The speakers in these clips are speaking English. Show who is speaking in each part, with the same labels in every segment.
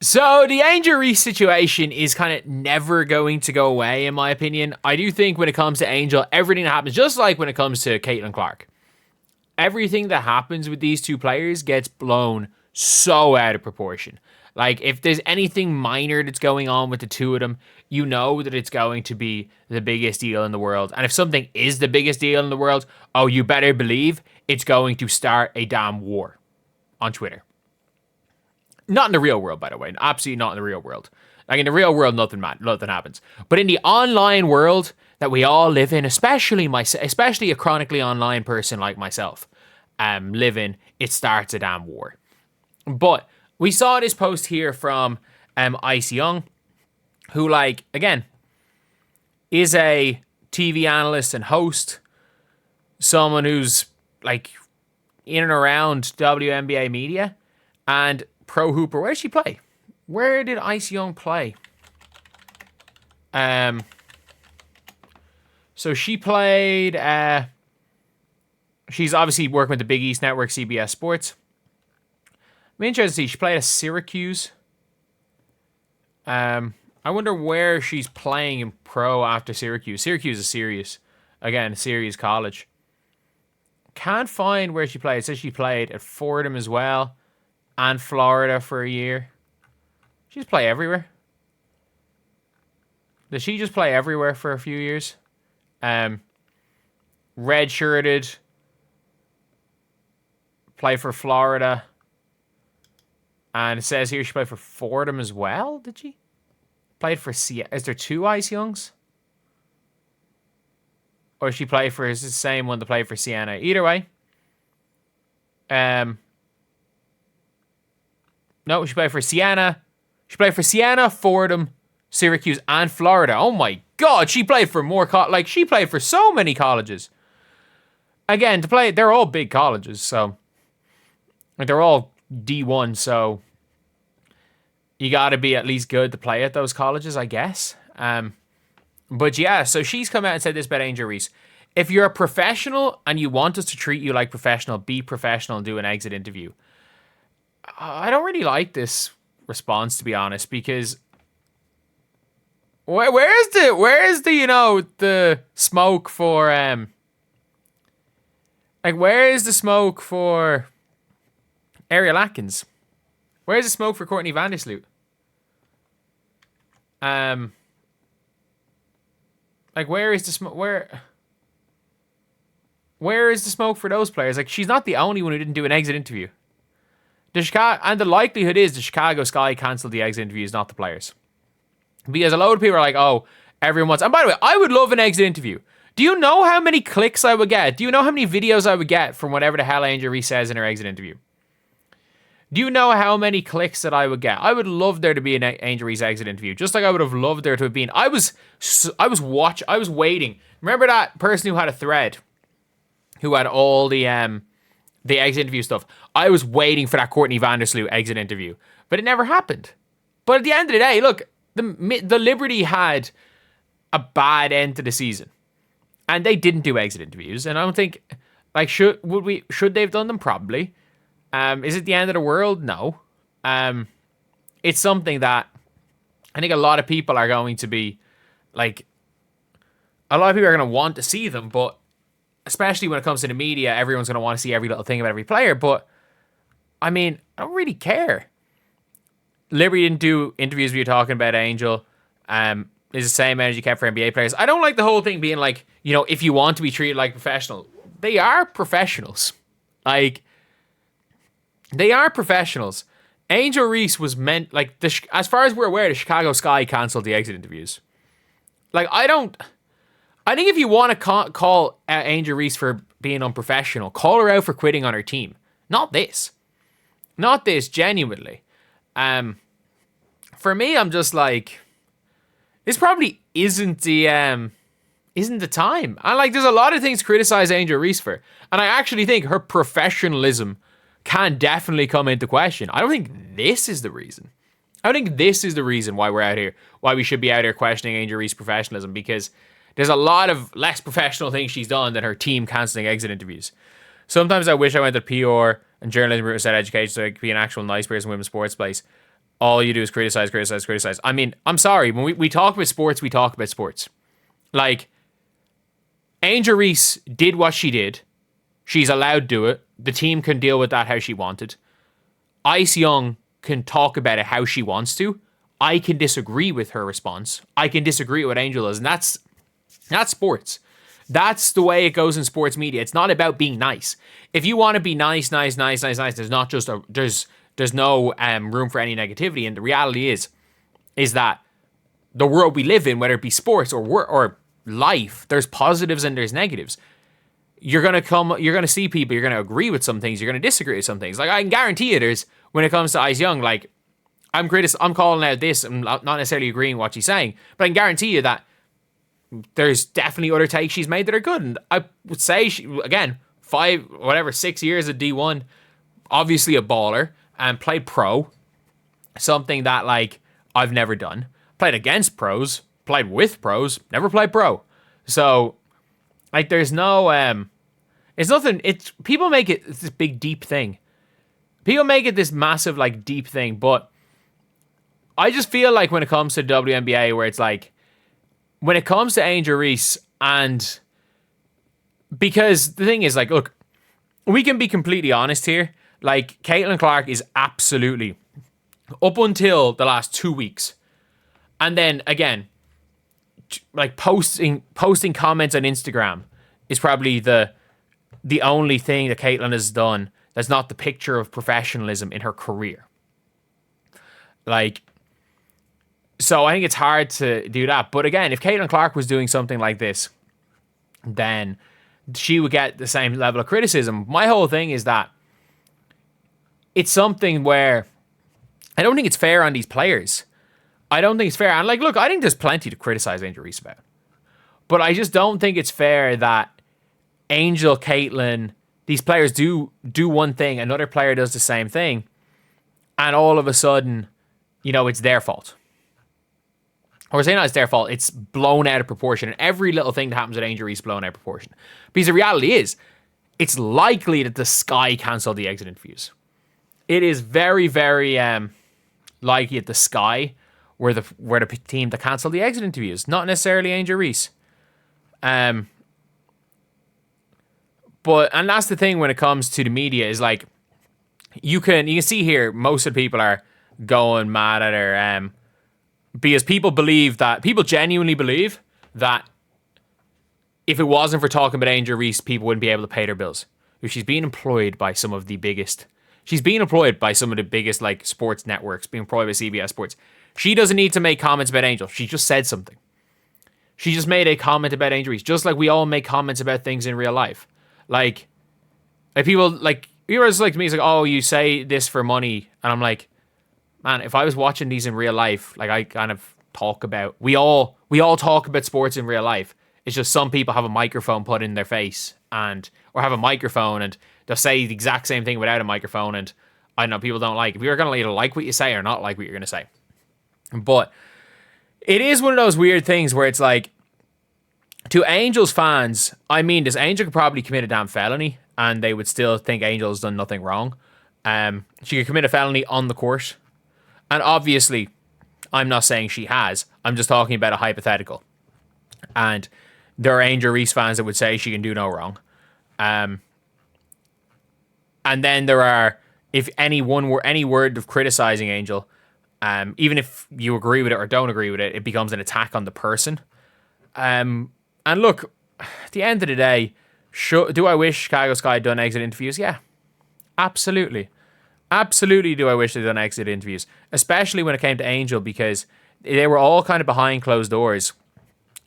Speaker 1: So the Angel Reese situation is kind of never going to go away, in my opinion. I do think when it comes to Angel, everything that happens, just like when it comes to Caitlin Clark, everything that happens with these two players gets blown so out of proportion. Like, if there's anything minor that's going on with the two of them, you know that it's going to be the biggest deal in the world. And if something is the biggest deal in the world, oh, you better believe it's going to start a damn war on Twitter. Not in the real world, by the way. Absolutely not in the real world. Like, in the real world, nothing happens. But in the online world that we all live in, especially a chronically online person like myself, live in, it starts a damn war. But we saw this post here from Ice Young, who, like, again, is a TV analyst and host, someone who's, like, in and around WNBA media, and pro hooper. Where did she play? Where did Ice Young play? So she played, she's obviously working with the Big East Network, CBS Sports. I'm interested to see, she played at Syracuse. I wonder where she's playing in pro after Syracuse. Syracuse is serious. Again, serious college. Can't find where she played. It says she played at Fordham as well. And Florida for a year. She just play everywhere. Does she just play everywhere for a few years? Redshirted. Play for Florida. And it says here she played for Fordham as well, did she? Played for Siena. Is there two Ice Youngs? Or she played for, is it the same one that played for Siena? Either way. No, she played for Siena. She played for Siena, Fordham, Syracuse, and Florida. Oh my God, she played for more, she played for so many colleges. Again, they're all big colleges, so. They're all D1, so. You gotta be at least good to play at those colleges, I guess. But yeah, so she's come out and said this about Angel Reese. If you're a professional and you want us to treat you like professional, be professional and do an exit interview. I don't really like this response, to be honest, because where is the the smoke for where is the smoke for Ariel Atkins? Where's the smoke for Courtney Vandersloot? Where is the smoke? Where is the smoke for those players? Like, she's not the only one who didn't do an exit interview. And the likelihood is the Chicago Sky cancelled the exit interviews, not the players. Because a load of people are like, oh, everyone wants... And by the way, I would love an exit interview. Do you know how many clicks I would get? Do you know how many videos I would get from whatever the hell Angel Reese says in her exit interview? Do you know how many clicks that I would get? I would love there to be an Angel Reese exit interview. Just like I would have loved there to have been... I was waiting. Remember that person who had a thread? Who had all the exit interview stuff. I was waiting for that Courtney Vandersloot exit interview, but it never happened. But at the end of the day, look, the Liberty had a bad end to the season, and they didn't do exit interviews. And I don't think, should they have done them? Probably. Is it the end of the world? No. It's something that I think a lot of people are going to be a lot of people are going to want to see them, but especially when it comes to the media, everyone's going to want to see every little thing about every player. But, I mean, I don't really care. Liberty didn't do interviews we were talking about Angel. Is the same energy kept for NBA players. I don't like the whole thing being if you want to be treated like a professional. They are professionals. They are professionals. Angel Reese was meant, as far as we're aware, the Chicago Sky cancelled the exit interviews. I think if you want to call Angel Reese for being unprofessional, call her out for quitting on her team. Not this. Not this, genuinely. For me, I'm just this probably isn't the time. And there's a lot of things to criticize Angel Reese for. And I actually think her professionalism can definitely come into question. I don't think this is the reason. I don't think this is the reason why we're out here, why we should be out here questioning Angel Reese's professionalism, because there's a lot of less professional things she's done than her team cancelling exit interviews. Sometimes I wish I went to PR and journalism route instead of education so I could be an actual nice person in women's sports place. all you do is criticize, criticize, criticize. I mean, I'm sorry. When we talk about sports, we talk about sports. Like, Angel Reese did what she did. She's allowed to do it. The team can deal with that how she wanted. Ice Young can talk about it how she wants to. I can disagree with her response. I can disagree with what Angel does. And that's sports. That's the way it goes in sports media. It's not about being nice. If you want to be nice, there's not just there's no room for any negativity. And the reality is that the world we live in, whether it be sports or life, there's positives and there's negatives. You're gonna see people. You're gonna agree with some things. You're gonna disagree with some things. Like, I can guarantee you, there's, when it comes to Ice Young, like, I'm calling out this. I'm not necessarily agreeing with what she's saying, but I can guarantee you that there's definitely other takes she's made that are good. And I would say she, again, 6 years at D1, obviously a baller, and played pro, something that, like, I've never done. Played against pros, played with pros, never played pro. So, like, there's no, it's nothing, people make it this big, deep thing. People make it this massive, like, deep thing, but I just feel like when it comes to WNBA, where it's like, when it comes to Angel Reese, and because the thing is, like, look, we can be completely honest here. Like, Caitlin Clark is absolutely, up until the last 2 weeks, and then again, like, posting comments on Instagram is probably the only thing that Caitlin has done that's not the picture of professionalism in her career. Like, so I think it's hard to do that. But again, if Caitlin Clark was doing something like this, then she would get the same level of criticism. My whole thing is that it's something where I don't think it's fair on these players. I don't think it's fair. And, like, look, I think there's plenty to criticize Angel Reese about. But I just don't think it's fair that Angel, Caitlin, these players do one thing, another player does the same thing, and all of a sudden, you know, it's their fault. Or say not it's their fault, it's blown out of proportion. And every little thing that happens with Angel Reese is blown out of proportion. Because the reality is, it's likely that the Sky cancelled the exit interviews. It is very, very likely that the Sky were the team that cancelled the exit interviews, not necessarily Angel Reese. But, and that's the thing when it comes to the media, is like, you can see here, most of the people are going mad at her, because people genuinely believe that if it wasn't for talking about Angel Reese, people wouldn't be able to pay their bills. If she's being employed by some of the biggest, like, sports networks, being employed by CBS Sports. She doesn't need to make comments about Angel. She just said something. She just made a comment about Angel Reese, just like we all make comments about things in real life. Like people are just like to me, it's like, oh, you say this for money, and I'm like, man, if I was watching these in real life, like, I kind of talk about, we all talk about sports in real life. It's just some people have a microphone put in their face, or have a microphone, and they'll say the exact same thing without a microphone, and I know people don't like it. You're going to either like what you say or not like what you're going to say. But it is one of those weird things where it's like, to Angel's fans, I mean, this Angel could probably commit a damn felony, and they would still think Angel's done nothing wrong. She could commit a felony on the court. And obviously, I'm not saying she has. I'm just talking about a hypothetical. And there are Angel Reese fans that would say she can do no wrong. And then there are, if any word of criticizing Angel, even if you agree with it or don't agree with it, it becomes an attack on the person. And look, at the end of the day, do I wish Chicago Sky had done exit interviews? Yeah, absolutely. Absolutely do I wish they'd done exit interviews, especially when it came to Angel, because they were all kind of behind closed doors,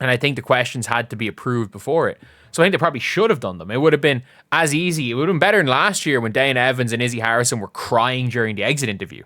Speaker 1: and I think the questions had to be approved before it. So I think they probably should have done them. It would have been as easy. It would have been better than last year when Dana Evans and Izzy Harrison were crying during the exit interview.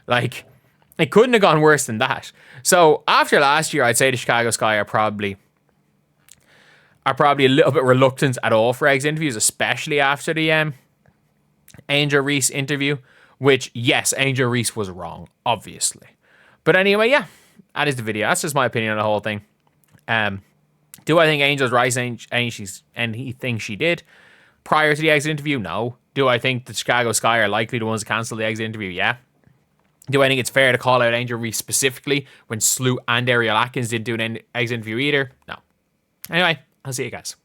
Speaker 1: Like, it couldn't have gone worse than that. So after last year, I'd say the Chicago Sky are probably a little bit reluctant at all for exit interviews, especially after the Angel Reese interview, which, yes, Angel Reese was wrong, obviously. But anyway, yeah, that is the video. That's just my opinion on the whole thing. Do I think Angel's right in anything she did prior to the exit interview? No. Do I think the Chicago Sky are likely the ones to cancel the exit interview? Yeah. Do I think it's fair to call out Angel Reese specifically when Sloot and Ariel Atkins didn't do an exit interview either? No. Anyway, I'll see you guys.